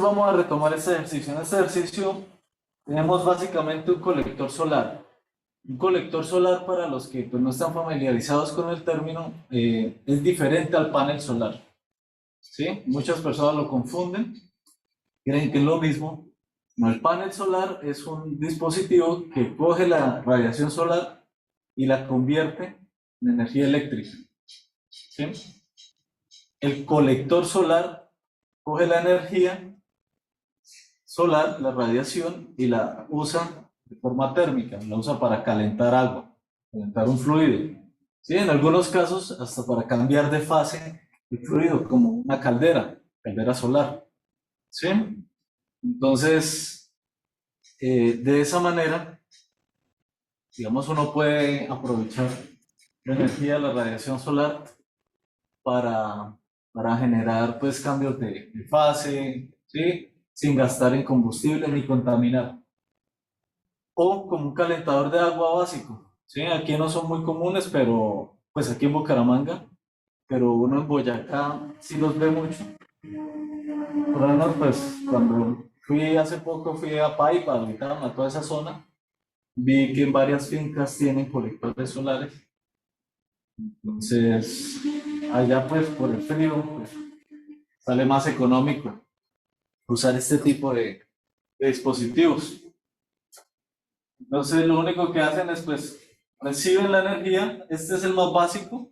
vamos a retomar este ejercicio. En este ejercicio tenemos básicamente un colector solar. Un colector solar, para los que pues, no están familiarizados con el término, es diferente al panel solar. ¿Sí? Muchas personas lo confunden, creen que es lo mismo. No, el panel solar es un dispositivo que coge la radiación solar y la convierte en energía eléctrica. ¿Sí? El colector solar coge la energía solar, la radiación, y la usa de forma térmica, la usa para calentar agua, calentar un fluido. ¿Sí? En algunos casos hasta para cambiar de fase el fluido, como una caldera solar. ¿Sí? Entonces, de esa manera, digamos, uno puede aprovechar la energía de la radiación solar para generar pues cambios de fase, ¿sí? Sin gastar en combustible ni contaminar. O como un calentador de agua básico, ¿sí? Aquí no son muy comunes, pero pues aquí en Bucaramanga, pero uno en Boyacá sí los ve mucho. Por lo menos pues cuando hace poco fui a Paipa, a toda esa zona, vi que en varias fincas tienen colectores solares. Entonces, allá pues por el frío, pues, sale más económico usar este tipo de dispositivos. Entonces, lo único que hacen es pues reciben la energía. Este es el más básico,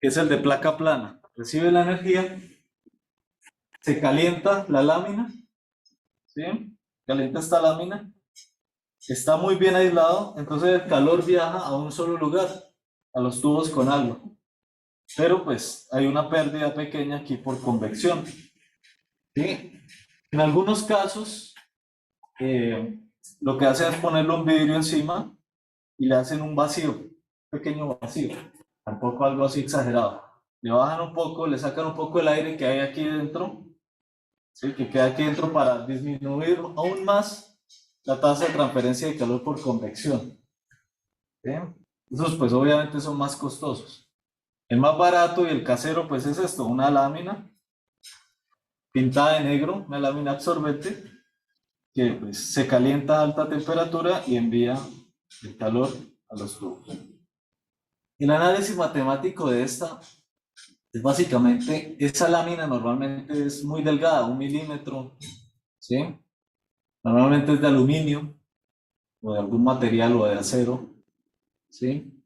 que es el de placa plana. Recibe la energía, se calienta la lámina, ¿sí? Calienta esta lámina, está muy bien aislado, entonces el calor viaja a un solo lugar, a los tubos con agua. Pero pues hay una pérdida pequeña aquí por convección. ¿Sí? En algunos casos, lo que hacen es ponerle un vidrio encima y le hacen un vacío, un pequeño vacío, tampoco algo así exagerado. Le bajan un poco, le sacan un poco el aire que hay aquí dentro, ¿sí? Que queda aquí dentro, para disminuir aún más la tasa de transferencia de calor por convección. ¿Sí? Esos pues obviamente son más costosos. El más barato y el casero pues es esto, una lámina pintada de negro, una lámina absorbente que pues, se calienta a alta temperatura y envía el calor a los tubos. El análisis matemático de esta es básicamente, esa lámina normalmente es muy delgada, 1 milímetro, ¿sí? Normalmente es de aluminio o de algún material o de acero, ¿sí?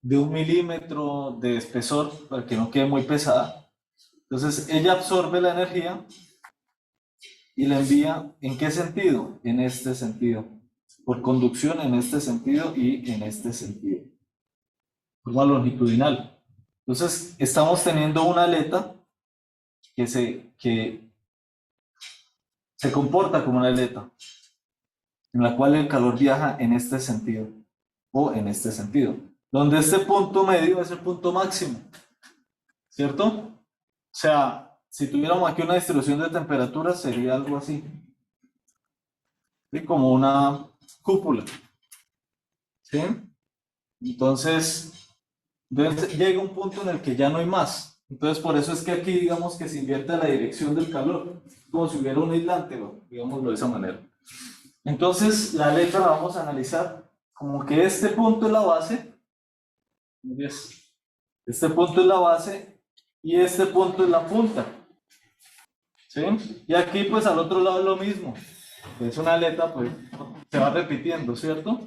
De 1 milímetro de espesor para que no quede muy pesada. Entonces ella absorbe la energía y la envía, ¿en qué sentido? En este sentido. Por conducción en este sentido y en este sentido. Forma longitudinal. Entonces estamos teniendo una aleta que se comporta como una aleta, en la cual el calor viaja en este sentido o en este sentido, donde este punto medio es el punto máximo, ¿cierto? O sea, si tuviéramos aquí una distribución de temperaturas, sería algo así, ¿sí? Como una cúpula, ¿sí? Entonces llega un punto en el que ya no hay más. Entonces por eso es que aquí digamos que se invierte la dirección del calor, como si hubiera un aislante, digámoslo de esa manera. Entonces la letra la vamos a analizar como que este punto es la base, este punto es la base y este punto es la punta, ¿sí? Y aquí pues al otro lado es lo mismo, es una aleta, pues se va repitiendo, ¿cierto?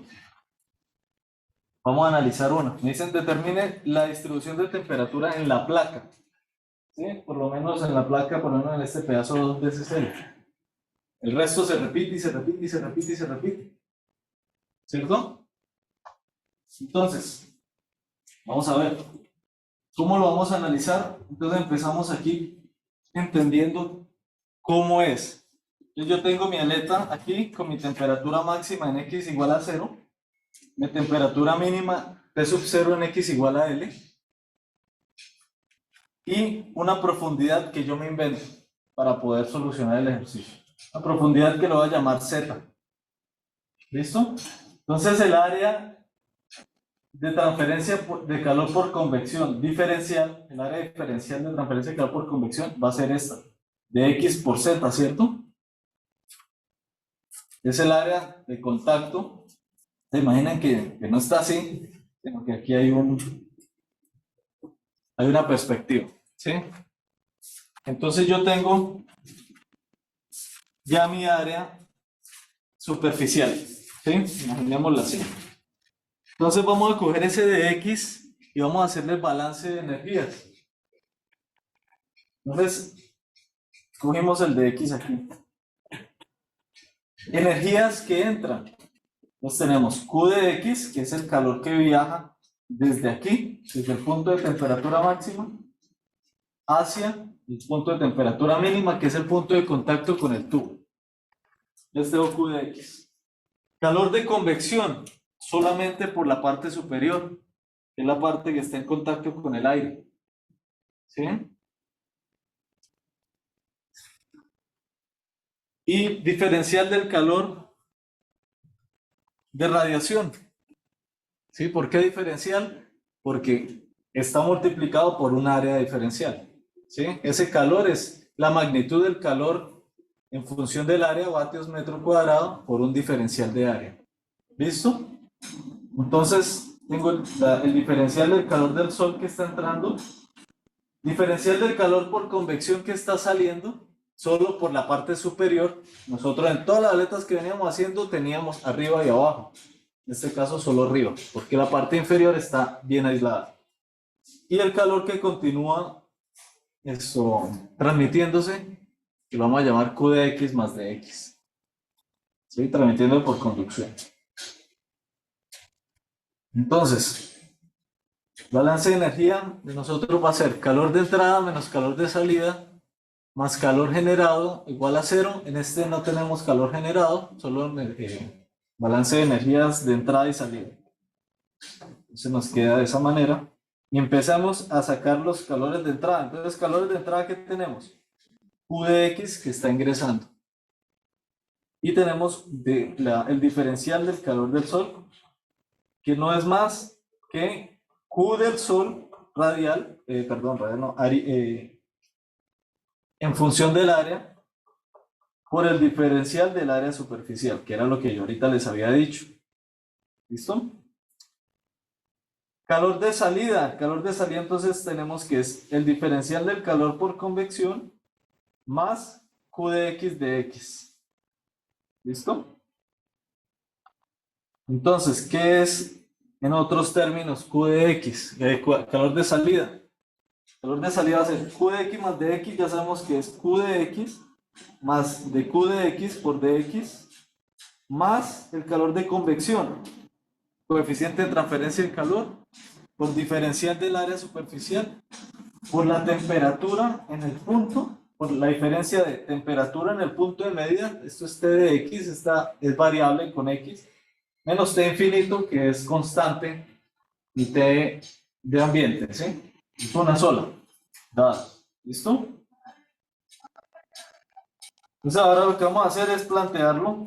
Vamos a analizar una. Me dicen determine la distribución de temperatura en la placa, ¿sí? Por lo menos en la placa, por lo menos en este pedazo 2 veces L. El resto se repite y se repite y se repite y se repite, ¿cierto? Entonces, vamos a ver cómo lo vamos a analizar. Entonces empezamos aquí entendiendo cómo es. Yo tengo mi aleta aquí con mi temperatura máxima en X igual a 0, mi temperatura mínima P sub 0 en X igual a L, y una profundidad que yo me invento para poder solucionar el ejercicio. Una profundidad que lo voy a llamar Z. ¿Listo? Entonces el área de transferencia de calor por convección diferencial, el área diferencial de transferencia de calor por convección va a ser esta. de X por Z, ¿cierto? Es el área de contacto. ¿Se imaginan que no está así? Sino que aquí hay una perspectiva, ¿sí? Entonces yo tengo ya mi área superficial, ¿sí? Imaginémosla así. Entonces vamos a coger ese de X y vamos a hacerle el balance de energías. Entonces, cogemos el de X aquí. Energías que entran. Entonces tenemos Q de X, que es el calor que viaja desde aquí, desde el punto de temperatura máxima, hacia el punto de temperatura mínima, que es el punto de contacto con el tubo. Este es Q de X. Calor de convección, solamente por la parte superior, que es la parte que está en contacto con el aire. ¿Sí? Y diferencial del calor de radiación. ¿Sí? ¿Por qué diferencial? Porque está multiplicado por un área diferencial. ¿Sí? Ese calor es la magnitud del calor en función del área, vatios metro cuadrado, por un diferencial de área. ¿Listo? Entonces, tengo el diferencial del calor del sol que está entrando, diferencial del calor por convección que está saliendo, solo por la parte superior. Nosotros en todas las aletas que veníamos haciendo teníamos arriba y abajo. En este caso solo arriba, porque la parte inferior está bien aislada. Y el calor que continúa transmitiéndose, que lo vamos a llamar Q de X más de X. ¿Sí? Transmitiendo por conducción. Entonces, balance de energía de nosotros va a ser calor de entrada menos calor de salida, más calor generado igual a 0. En este no tenemos calor generado, solo balance de energías de entrada y salida. Entonces nos queda de esa manera. Y empezamos a sacar los calores de entrada. Entonces, calores de entrada que tenemos, Q de X que está ingresando. Y tenemos el diferencial del calor del sol, que no es más que Q del sol radial, en función del área, por el diferencial del área superficial, que era lo que yo ahorita les había dicho. ¿Listo? Calor de salida entonces tenemos que es el diferencial del calor por convección más Q de X de X. ¿Listo? Entonces, ¿qué es en otros términos Q de X? Calor de salida. Calor de salida va a ser Q de X más de X, ya sabemos que es Q de X más de Q de X por dx más el calor de convección, coeficiente de transferencia de calor, por diferencial del área superficial, por la temperatura en el punto, por la diferencia de temperatura en el punto de medida, esto es T de X, es variable con X, menos T infinito, que es constante, y T de ambiente, ¿sí? Es una sola, dada. ¿Listo? Entonces ahora lo que vamos a hacer es plantearlo